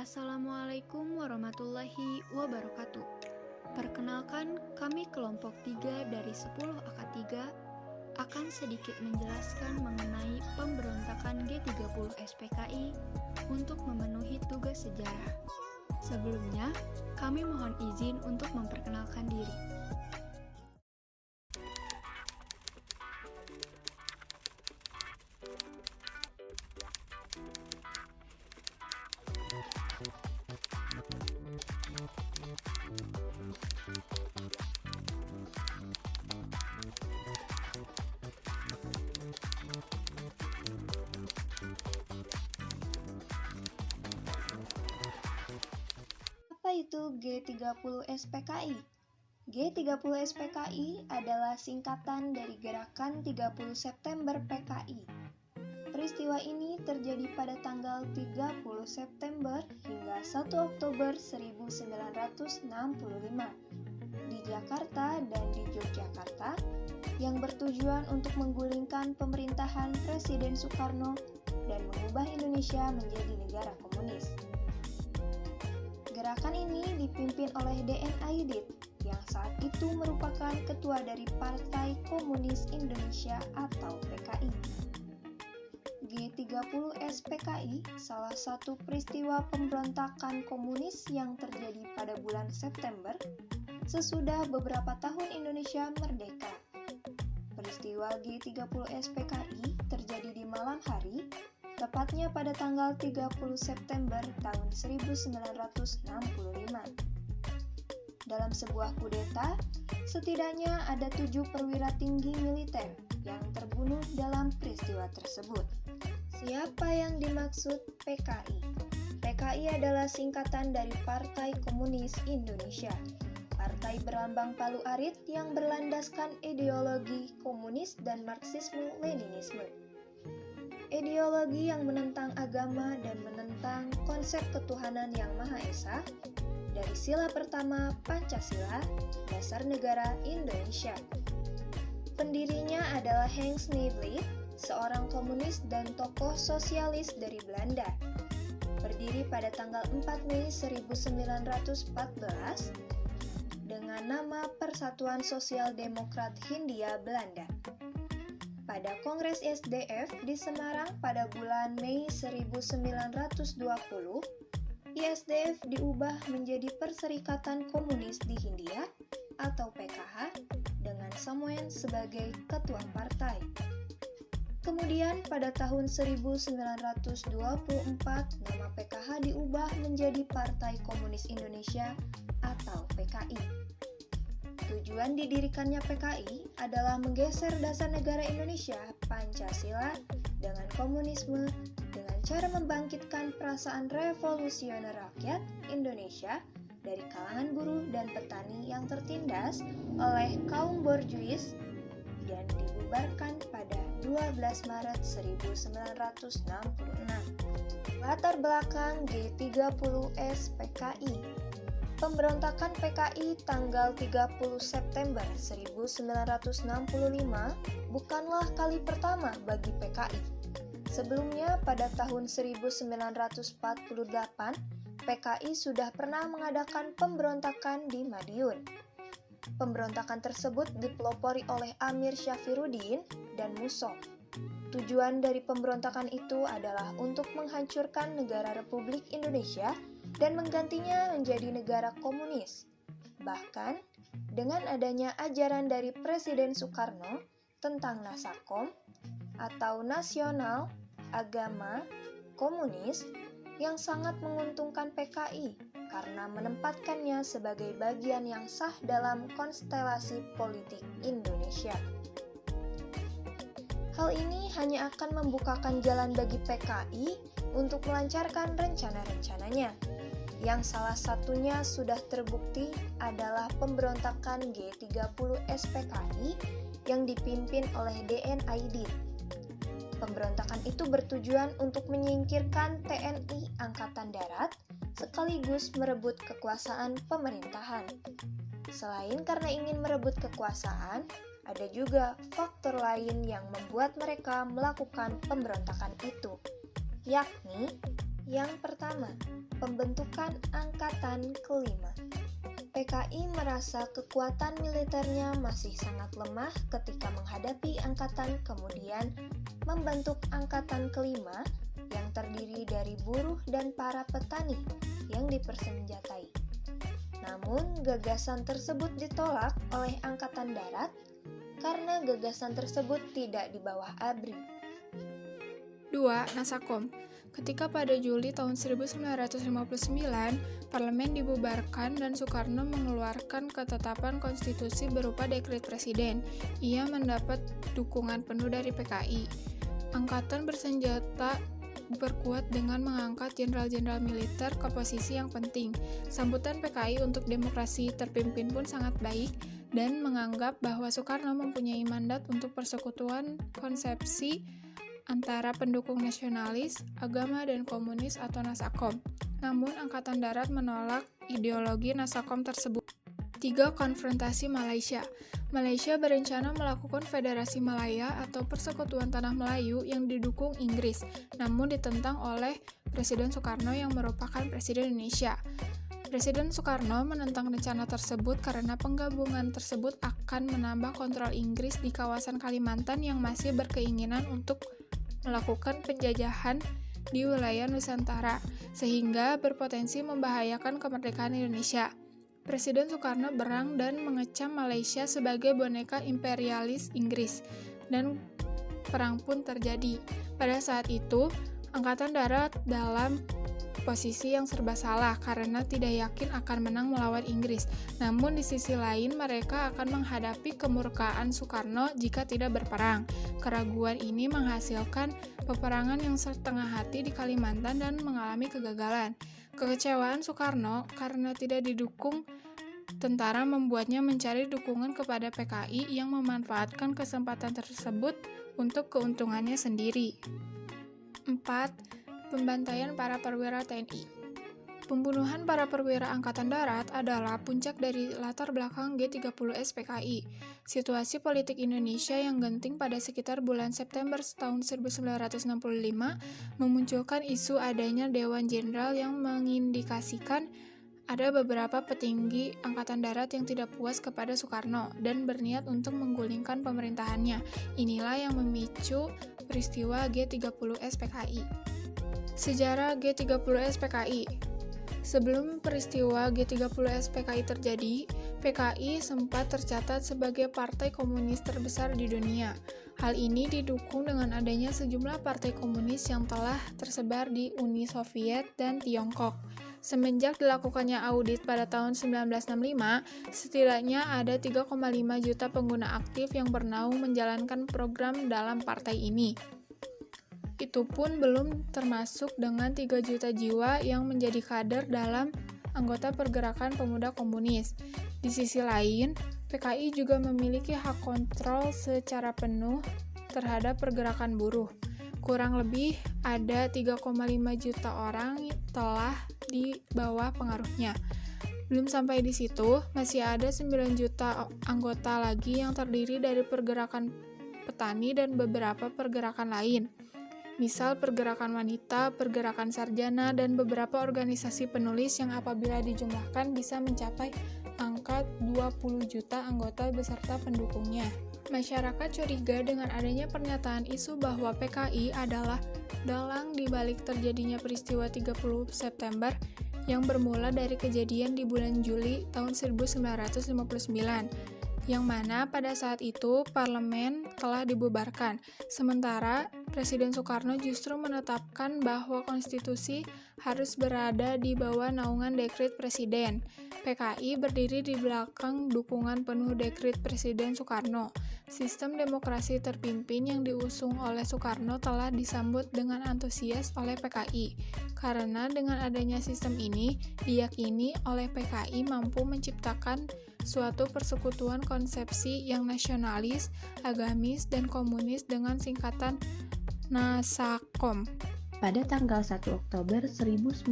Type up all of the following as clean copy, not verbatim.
Assalamualaikum warahmatullahi wabarakatuh. Perkenalkan, kami kelompok 3 dari 10 angkat 3 akan sedikit menjelaskan mengenai pemberontakan G30 SPKI untuk memenuhi tugas sejarah. Sebelumnya, kami mohon izin untuk memperkenalkan diri. Apa itu G30 SPKI? G30 SPKI adalah singkatan dari Gerakan 30 September PKI. Peristiwa ini terjadi pada tanggal 30 September hingga 1 Oktober 1965 di Jakarta dan di Yogyakarta yang bertujuan untuk menggulingkan pemerintahan Presiden Soekarno dan mengubah Indonesia menjadi negara komunis. Gerakan ini dipimpin oleh D.N. Aidit yang saat itu merupakan ketua dari Partai Komunis Indonesia atau PKI. G30 SPKI salah satu peristiwa pemberontakan komunis yang terjadi pada bulan September sesudah beberapa tahun Indonesia merdeka. Peristiwa G30 SPKI terjadi di malam hari, tepatnya pada tanggal 30 September tahun 1965. Dalam sebuah kudeta, setidaknya ada 7 perwira tinggi militer yang terbunuh dalam peristiwa tersebut. Siapa yang dimaksud PKI? PKI adalah singkatan dari Partai Komunis Indonesia. Partai berlambang palu arit yang berlandaskan ideologi komunis dan Marxisme-Leninisme. Ideologi yang menentang agama dan menentang konsep ketuhanan yang Maha Esa dari sila pertama Pancasila, dasar negara Indonesia. Pendirinya adalah Henk Sneevliet, seorang komunis dan tokoh sosialis dari Belanda. Berdiri pada tanggal 4 Mei 1914 dengan nama Persatuan Sosial Demokrat Hindia Belanda. Pada Kongres ISDF di Semarang pada bulan Mei 1920, ISDF diubah menjadi Perserikatan Komunis di Hindia atau PKH dengan Samoen sebagai ketua partai. Kemudian pada tahun 1924 nama PKH diubah menjadi Partai Komunis Indonesia atau PKI. Tujuan didirikannya PKI adalah menggeser dasar negara Indonesia, Pancasila, dengan komunisme dengan cara membangkitkan perasaan revolusioner rakyat Indonesia dari kalangan buruh dan petani yang tertindas oleh kaum borjuis dan dibubarkan pada 12 Maret 1966. Latar belakang G30 SPKI. Pemberontakan PKI tanggal 30 September 1965 bukanlah kali pertama bagi PKI. Sebelumnya pada tahun 1948, PKI sudah pernah mengadakan pemberontakan di Madiun. Pemberontakan tersebut dipelopori oleh Amir Syafruddin dan Musso. Tujuan dari pemberontakan itu adalah untuk menghancurkan negara Republik Indonesia dan menggantinya menjadi negara komunis. Bahkan, dengan adanya ajaran dari Presiden Soekarno tentang Nasakom atau nasional, agama, komunis yang sangat menguntungkan PKI karena menempatkannya sebagai bagian yang sah dalam konstelasi politik Indonesia. Hal ini hanya akan membukakan jalan bagi PKI untuk melancarkan rencana-rencananya, yang salah satunya sudah terbukti adalah pemberontakan G30 SPKI yang dipimpin oleh D.N. Aidit. Pemberontakan itu bertujuan untuk menyingkirkan TNI Angkatan Darat sekaligus merebut kekuasaan pemerintahan. Selain karena ingin merebut kekuasaan, ada juga faktor lain yang membuat mereka melakukan pemberontakan itu, yakni Yang pertama, pembentukan Angkatan Kelima. PKI merasa kekuatan militernya masih sangat lemah ketika menghadapi angkatan, kemudian membentuk Angkatan Kelima yang terdiri dari buruh dan para petani yang dipersenjatai. Namun, gagasan tersebut ditolak oleh Angkatan Darat karena gagasan tersebut tidak di bawah ABRI. 2. Nasakom. Ketika pada Juli tahun 1959, parlemen dibubarkan dan Soekarno mengeluarkan ketetapan konstitusi berupa dekret presiden. Ia mendapat dukungan penuh dari PKI. Angkatan bersenjata diperkuat dengan mengangkat jenderal-jenderal militer ke posisi yang penting. Sambutan PKI untuk demokrasi terpimpin pun sangat baik dan menganggap bahwa Soekarno mempunyai mandat untuk persekutuan konsepsi antara pendukung nasionalis, agama, dan komunis atau Nasakom. Namun, Angkatan Darat menolak ideologi Nasakom tersebut. 3. Konfrontasi Malaysia. Malaysia berencana melakukan Federasi Malaya atau Persekutuan Tanah Melayu yang didukung Inggris, namun ditentang oleh Presiden Soekarno yang merupakan Presiden Indonesia. Presiden Soekarno menentang rencana tersebut karena penggabungan tersebut akan menambah kontrol Inggris di kawasan Kalimantan yang masih berkeinginan untuk melakukan penjajahan di wilayah Nusantara, sehingga berpotensi membahayakan kemerdekaan Indonesia. Presiden Soekarno berang dan mengecam Malaysia sebagai boneka imperialis Inggris, dan perang pun terjadi. Pada saat itu, Angkatan Darat dalam posisi yang serba salah karena tidak yakin akan menang melawan Inggris. Namun di sisi lain mereka akan menghadapi kemurkaan Soekarno jika tidak berperang. Keraguan ini menghasilkan peperangan yang setengah hati di Kalimantan dan mengalami kegagalan. Kekecewaan Soekarno karena tidak didukung tentara membuatnya mencari dukungan kepada PKI yang memanfaatkan kesempatan tersebut untuk keuntungannya sendiri. 4. Pembantaian para perwira TNI. Pembunuhan para perwira Angkatan Darat adalah puncak dari latar belakang G30S PKI. Situasi politik Indonesia yang genting pada sekitar bulan September tahun 1965 memunculkan isu adanya Dewan Jenderal yang mengindikasikan ada beberapa petinggi Angkatan Darat yang tidak puas kepada Soekarno dan berniat untuk menggulingkan pemerintahannya. Inilah yang memicu peristiwa G30S PKI. Sejarah G30S PKI. Sebelum peristiwa G30S PKI terjadi, PKI sempat tercatat sebagai partai komunis terbesar di dunia. Hal ini didukung dengan adanya sejumlah partai komunis yang telah tersebar di Uni Soviet dan Tiongkok. Semenjak dilakukannya audit pada tahun 1965, setidaknya ada 3,5 juta pengguna aktif yang bernaung menjalankan program dalam partai ini. Itu pun belum termasuk dengan 3 juta jiwa yang menjadi kader dalam anggota Pergerakan Pemuda Komunis. Di sisi lain, PKI juga memiliki hak kontrol secara penuh terhadap pergerakan buruh. Kurang lebih ada 3,5 juta orang telah di bawah pengaruhnya. Belum sampai di situ, masih ada 9 juta anggota lagi yang terdiri dari pergerakan petani dan beberapa pergerakan lain. Misal pergerakan wanita, pergerakan sarjana, dan beberapa organisasi penulis yang apabila dijumlahkan bisa mencapai angka 20 juta anggota beserta pendukungnya. Masyarakat curiga dengan adanya pernyataan isu bahwa PKI adalah dalang di balik terjadinya peristiwa 30 September yang bermula dari kejadian di bulan Juli tahun 1959. Yang mana pada saat itu parlemen telah dibubarkan. Sementara Presiden Soekarno justru menetapkan bahwa konstitusi harus berada di bawah naungan dekret presiden. PKI berdiri di belakang dukungan penuh dekret Presiden Soekarno. Sistem demokrasi terpimpin yang diusung oleh Soekarno telah disambut dengan antusias oleh PKI. Karena dengan adanya sistem ini, diyakini oleh PKI mampu menciptakan suatu persekutuan konsepsi yang nasionalis, agamis, dan komunis dengan singkatan Nasakom. Pada tanggal 1 Oktober 1965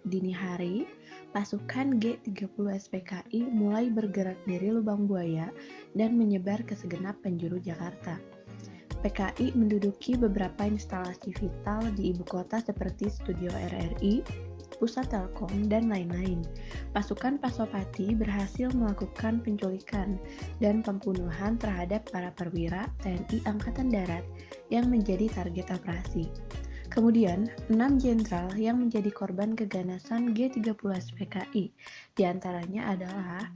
dini hari, pasukan G30S PKI mulai bergerak dari Lubang Buaya dan menyebar ke segenap penjuru Jakarta. PKI menduduki beberapa instalasi vital di ibu kota seperti Studio RRI, Pusat Telkom, dan lain-lain. Pasukan Pasopati berhasil melakukan penculikan dan pembunuhan terhadap para perwira TNI Angkatan Darat yang menjadi target operasi. Kemudian, 6 jenderal yang menjadi korban keganasan G30 SPKI, diantaranya adalah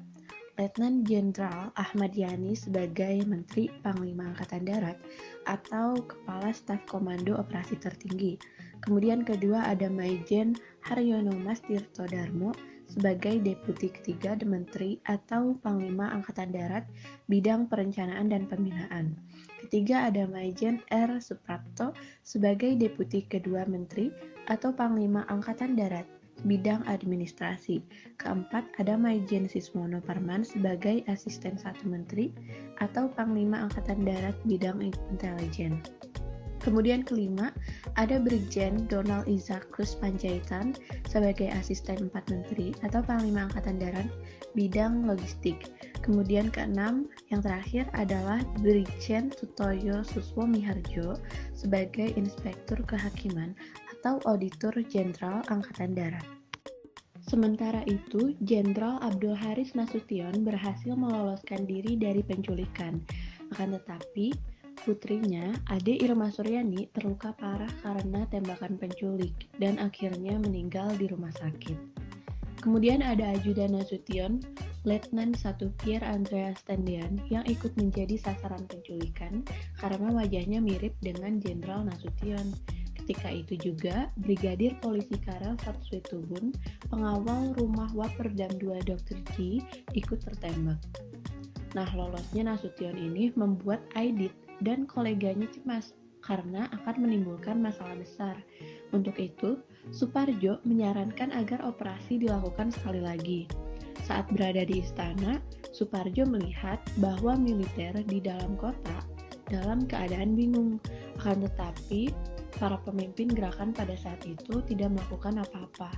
Letnan Jenderal Ahmad Yani sebagai Menteri Panglima Angkatan Darat atau Kepala Staf Komando Operasi Tertinggi. Kemudian kedua ada Maijen Haryono Mas Tirto Darmo sebagai Deputi Ketiga Menteri atau Panglima Angkatan Darat Bidang Perencanaan dan Pembinaan. Ketiga ada Maijen R. Suprapto sebagai Deputi Kedua Menteri atau Panglima Angkatan Darat Bidang Administrasi. Keempat ada Maijen Sismono Parman sebagai Asisten Satu Menteri atau Panglima Angkatan Darat Bidang Intelijen. Kemudian kelima, ada Brigjen Donald Isaac Cruz Panjaitan sebagai Asisten 4 Menteri atau Panglima Angkatan Darat Bidang Logistik. Kemudian keenam, yang terakhir adalah Brigjen Sutoyo Suswo Miharjo sebagai Inspektur Kehakiman atau Auditor Jenderal Angkatan Darat. Sementara itu, Jenderal Abdul Haris Nasution berhasil meloloskan diri dari penculikan. Akan tetapi, putrinya, Ade Irma Suryani, terluka parah karena tembakan penculik dan akhirnya meninggal di rumah sakit. Kemudian ada Ajudan Nasution, Letnan 1 Pierre Andreas Tendean yang ikut menjadi sasaran penculikan karena wajahnya mirip dengan Jenderal Nasution. Ketika itu juga, Brigadir Polisi Karel Satswitubun, pengawal rumah Waperdam 2 Dr. G, ikut tertembak. Nah, lolosnya Nasution ini membuat Aidit dan koleganya cemas karena akan menimbulkan masalah besar. Untuk itu, Suparjo menyarankan agar operasi dilakukan sekali lagi. Saat berada di istana, Suparjo melihat bahwa militer di dalam kota dalam keadaan bingung. Akan tetapi, para pemimpin gerakan pada saat itu tidak melakukan apa-apa.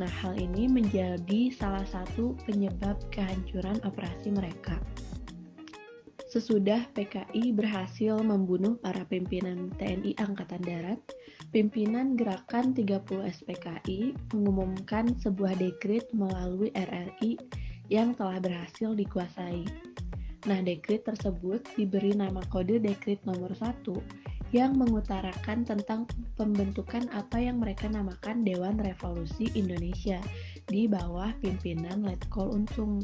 Nah, hal ini menjadi salah satu penyebab kehancuran operasi mereka. Sesudah PKI berhasil membunuh para pimpinan TNI Angkatan Darat, pimpinan Gerakan 30 SPKI mengumumkan sebuah dekret melalui RRI yang telah berhasil dikuasai. Nah, dekret tersebut diberi nama kode Dekret Nomor 1 yang mengutarakan tentang pembentukan apa yang mereka namakan Dewan Revolusi Indonesia di bawah pimpinan Letkol Untung.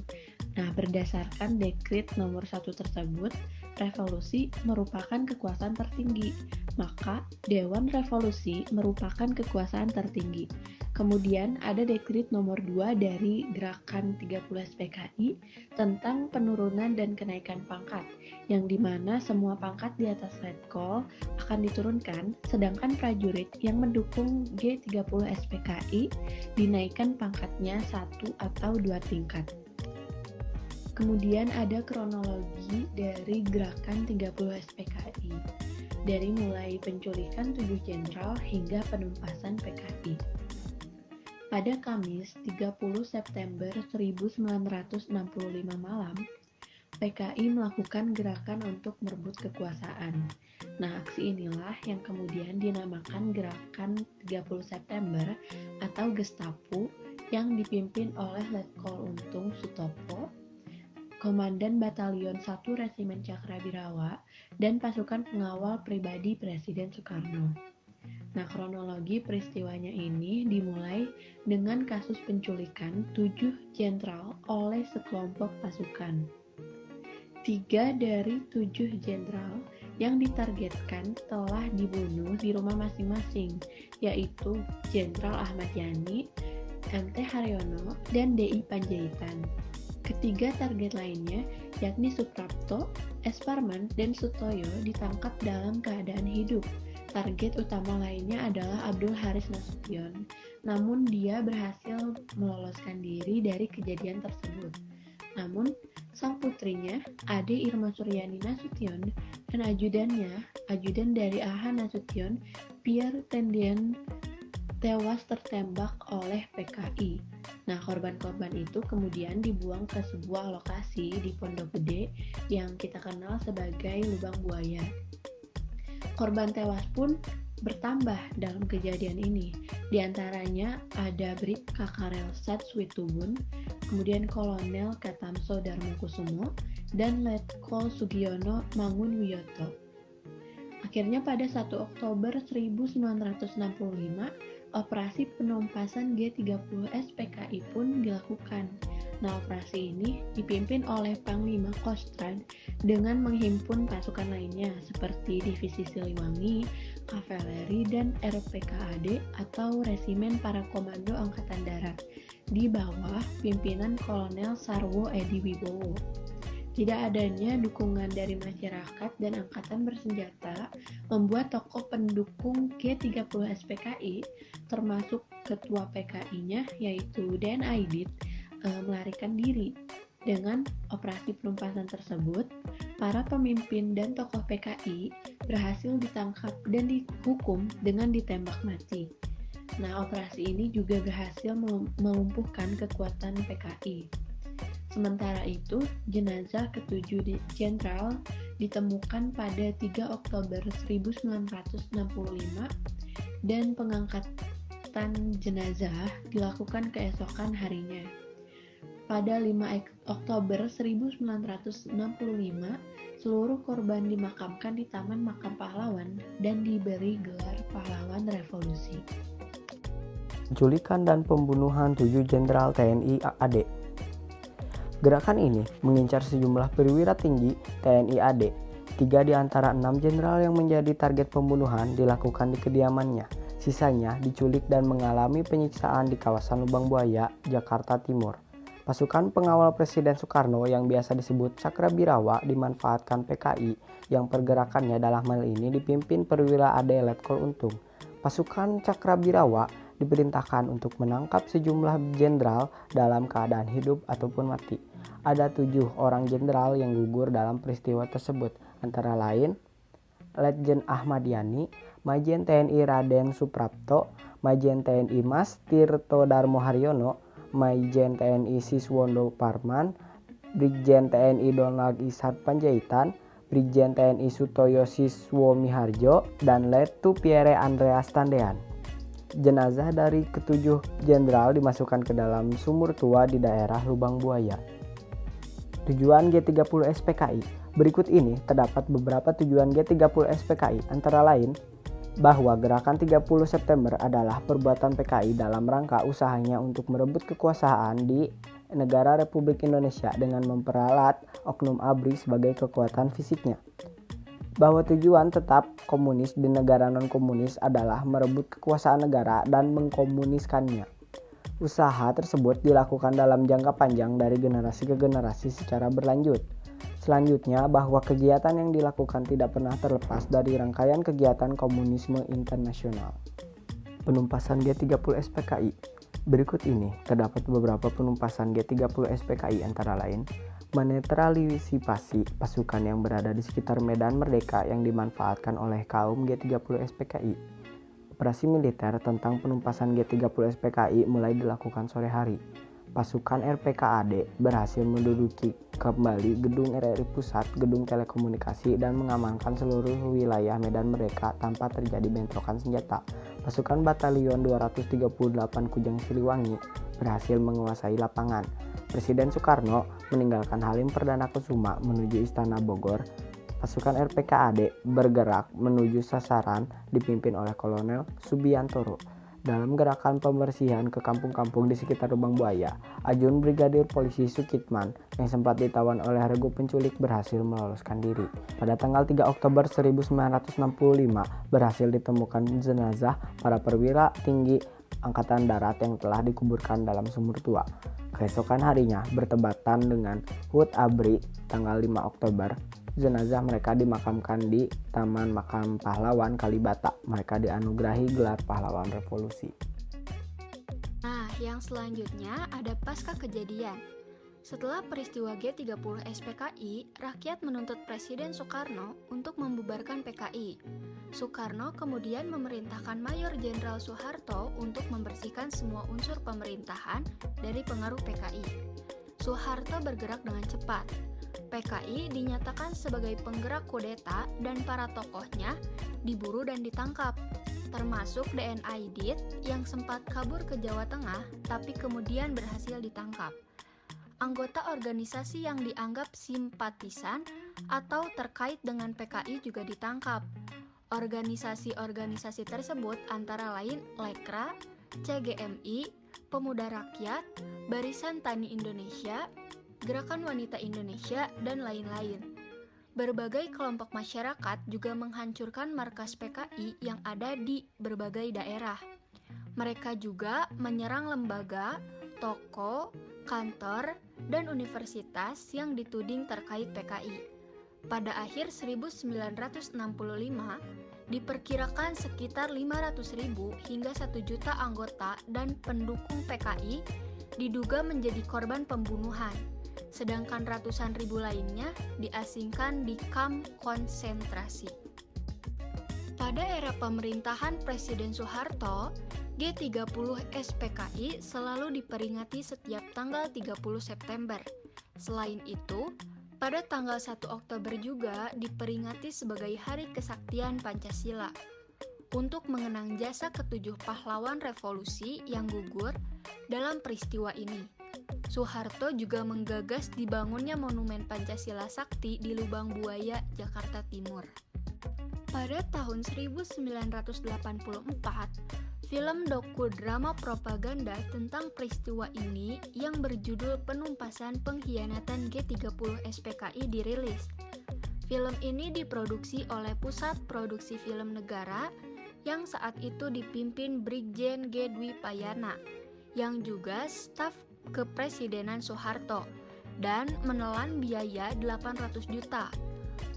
Nah, berdasarkan dekret nomor 1 tersebut, revolusi merupakan kekuasaan tertinggi, maka Dewan Revolusi merupakan kekuasaan tertinggi. Kemudian ada dekret nomor 2 dari Gerakan 30 SPKI tentang penurunan dan kenaikan pangkat, yang dimana semua pangkat di atas Letkol akan diturunkan, sedangkan prajurit yang mendukung G30 SPKI dinaikkan pangkatnya 1 atau 2 tingkat. Kemudian ada kronologi dari Gerakan 30 SPKI, dari mulai penculikan 7 jenderal hingga penumpasan PKI. Pada Kamis 30 September 1965 malam, PKI melakukan gerakan untuk merebut kekuasaan. Nah, aksi inilah yang kemudian dinamakan Gerakan 30 September atau Gestapo yang dipimpin oleh Letkol Untung Sutopo, Komandan Batalion 1 Resimen Cakrabirawa, dan pasukan pengawal pribadi Presiden Soekarno. Nah, kronologi peristiwanya ini dimulai dengan kasus penculikan 7 jenderal oleh sekelompok pasukan. 3 dari 7 jenderal yang ditargetkan telah dibunuh di rumah masing-masing, yaitu Jenderal Ahmad Yani, MT Haryono, dan DI Panjaitan. Ketiga target lainnya, yakni Suprapto, S. Parman, dan Sutoyo ditangkap dalam keadaan hidup. Target utama lainnya adalah Abdul Haris Nasution, namun dia berhasil meloloskan diri dari kejadian tersebut. Namun, sang putrinya, Ade Irma Suryani Nasution, dan ajudan dari AH Nasution, Pierre Tendean, tewas tertembak oleh PKI. Nah, korban-korban itu kemudian dibuang ke sebuah lokasi di Pondok Gede yang kita kenal sebagai Lubang Buaya. Korban tewas pun bertambah dalam kejadian ini. Di antaranya ada Bribka Karel Satswitubun, kemudian Kolonel Katamso Darmokusumo, dan Letkol Sugiono Mangunwiyoto. Akhirnya pada 1 Oktober 1965, operasi penumpasan G30 SPKI pun dilakukan. Nah, operasi ini dipimpin oleh Panglima Kostrad dengan menghimpun pasukan lainnya seperti Divisi Siliwangi, Kavaleri, dan RPKAD atau Resimen Para Komando Angkatan Darat di bawah pimpinan Kolonel Sarwo Edi Wibowo. Tidak adanya dukungan dari masyarakat dan angkatan bersenjata membuat tokoh pendukung G30 SPKI termasuk ketua PKI-nya yaitu Den Aidit melarikan diri. Dengan operasi penumpasan tersebut, para pemimpin dan tokoh PKI berhasil ditangkap dan dihukum dengan ditembak mati. Nah, operasi ini juga berhasil melumpuhkan kekuatan PKI. Sementara itu, jenazah ketujuh jenderal ditemukan pada 3 Oktober 1965 dan pengangkatan jenazah dilakukan keesokan harinya. Pada 5 Oktober 1965, seluruh korban dimakamkan di Taman Makam Pahlawan dan diberi gelar Pahlawan Revolusi. Penculikan dan pembunuhan 7 Jenderal TNI AD. Gerakan ini mengincar sejumlah perwira tinggi TNI AD. 3 di antara 6 jenderal yang menjadi target pembunuhan dilakukan di kediamannya. Sisanya diculik dan mengalami penyiksaan di kawasan Lubang Buaya, Jakarta Timur. Pasukan pengawal Presiden Soekarno yang biasa disebut Cakrabirawa dimanfaatkan PKI yang pergerakannya dalam hal ini dipimpin perwira AD Letkol Untung. Pasukan Cakrabirawa diperintahkan untuk menangkap sejumlah jenderal dalam keadaan hidup ataupun mati. Ada 7 orang jenderal yang gugur dalam peristiwa tersebut, antara lain Letjen Ahmad Yani, Majen TNI Raden Suprapto, Majen TNI Mas Tirto Darmo Haryono, Majen TNI Siswondo Parman, Brigjen TNI Donald Ishak Panjaitan, Brigjen TNI Sutoyo Siswo Miharjo, dan Letu Pierre Andreas Tandean. Jenazah dari ketujuh jenderal dimasukkan ke dalam sumur tua di daerah Lubang Buaya. Tujuan G30 SPKI. Berikut ini terdapat beberapa tujuan G30 SPKI, antara lain bahwa gerakan 30 September adalah perbuatan PKI dalam rangka usahanya untuk merebut kekuasaan di negara Republik Indonesia dengan memperalat oknum ABRI sebagai kekuatan fisiknya. Bahwa tujuan tetap komunis di negara non-komunis adalah merebut kekuasaan negara dan mengkomuniskannya. Usaha tersebut dilakukan dalam jangka panjang dari generasi ke generasi secara berlanjut. Selanjutnya, bahwa kegiatan yang dilakukan tidak pernah terlepas dari rangkaian kegiatan komunisme internasional. Penumpasan G30 SPKI. Berikut ini terdapat beberapa penumpasan G30 SPKI, antara lain menetralisasi pasukan yang berada di sekitar Medan Merdeka yang dimanfaatkan oleh kaum G30 SPKI. Operasi militer tentang penumpasan G30 SPKI mulai dilakukan sore hari. Pasukan RPKAD berhasil menduduki kembali gedung RRI Pusat, gedung telekomunikasi, dan mengamankan seluruh wilayah Medan Merdeka tanpa terjadi bentrokan senjata. Pasukan Batalion 238 Kujang Siliwangi berhasil menguasai lapangan. Presiden Soekarno meninggalkan Halim Perdana Kusuma menuju Istana Bogor. Pasukan RPKAD bergerak menuju sasaran dipimpin oleh Kolonel Subiantoro. Dalam gerakan pembersihan ke kampung-kampung di sekitar Lubang Buaya, Ajun Brigadir Polisi Sukitman yang sempat ditawan oleh regu penculik berhasil meloloskan diri. Pada tanggal 3 Oktober 1965 berhasil ditemukan jenazah para perwira tinggi Angkatan Darat yang telah dikuburkan dalam sumur tua. Keesokan harinya bertepatan dengan HUT ABRI tanggal 5 Oktober, jenazah mereka dimakamkan di Taman Makam Pahlawan Kalibata. Mereka dianugerahi gelar Pahlawan Revolusi. Nah, yang selanjutnya ada pasca kejadian. Setelah peristiwa G30 SPKI, rakyat menuntut Presiden Soekarno untuk membubarkan PKI. Soekarno kemudian memerintahkan Mayor Jenderal Soeharto untuk membersihkan semua unsur pemerintahan dari pengaruh PKI. Soeharto bergerak dengan cepat. PKI dinyatakan sebagai penggerak kudeta dan para tokohnya diburu dan ditangkap, termasuk DN Aidit yang sempat kabur ke Jawa Tengah tapi kemudian berhasil ditangkap. Anggota organisasi yang dianggap simpatisan atau terkait dengan PKI juga ditangkap. Organisasi-organisasi tersebut antara lain Lekra, CGMI, Pemuda Rakyat, Barisan Tani Indonesia, Gerakan Wanita Indonesia, dan lain-lain. Berbagai kelompok masyarakat juga menghancurkan markas PKI yang ada di berbagai daerah. Mereka juga menyerang lembaga, toko, kantor, dan universitas yang dituding terkait PKI. Pada akhir 1965, diperkirakan sekitar 500.000 hingga 1 juta anggota dan pendukung PKI diduga menjadi korban pembunuhan, sedangkan ratusan ribu lainnya diasingkan di kamp konsentrasi. Pada era pemerintahan Presiden Soeharto, G30 SPKI selalu diperingati setiap tanggal 30 September. Selain itu, pada tanggal 1 Oktober juga diperingati sebagai Hari Kesaktian Pancasila untuk mengenang jasa ketujuh pahlawan revolusi yang gugur dalam peristiwa ini. Soeharto juga menggagas dibangunnya Monumen Pancasila Sakti di Lubang Buaya, Jakarta Timur. Pada tahun 1984, film doku-drama propaganda tentang peristiwa ini yang berjudul Penumpasan Pengkhianatan G30 SPKI dirilis. Film ini diproduksi oleh Pusat Produksi Film Negara yang saat itu dipimpin Brigjen G. Dwi Payana, yang juga staf kepresidenan Soeharto, dan menelan biaya 800 juta.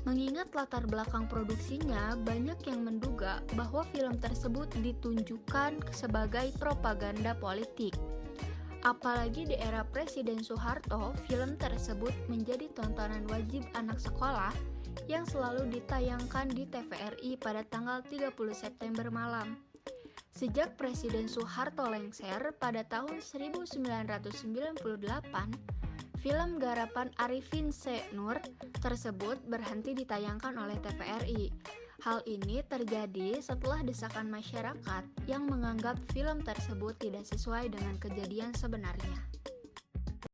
Mengingat latar belakang produksinya, banyak yang menduga bahwa film tersebut ditunjukkan sebagai propaganda politik. Apalagi di era Presiden Soeharto, film tersebut menjadi tontonan wajib anak sekolah yang selalu ditayangkan di TVRI pada tanggal 30 September malam. Sejak Presiden Soeharto lengser pada tahun 1998, film garapan Arifin C. Nur tersebut berhenti ditayangkan oleh TVRI. Hal ini terjadi setelah desakan masyarakat yang menganggap film tersebut tidak sesuai dengan kejadian sebenarnya.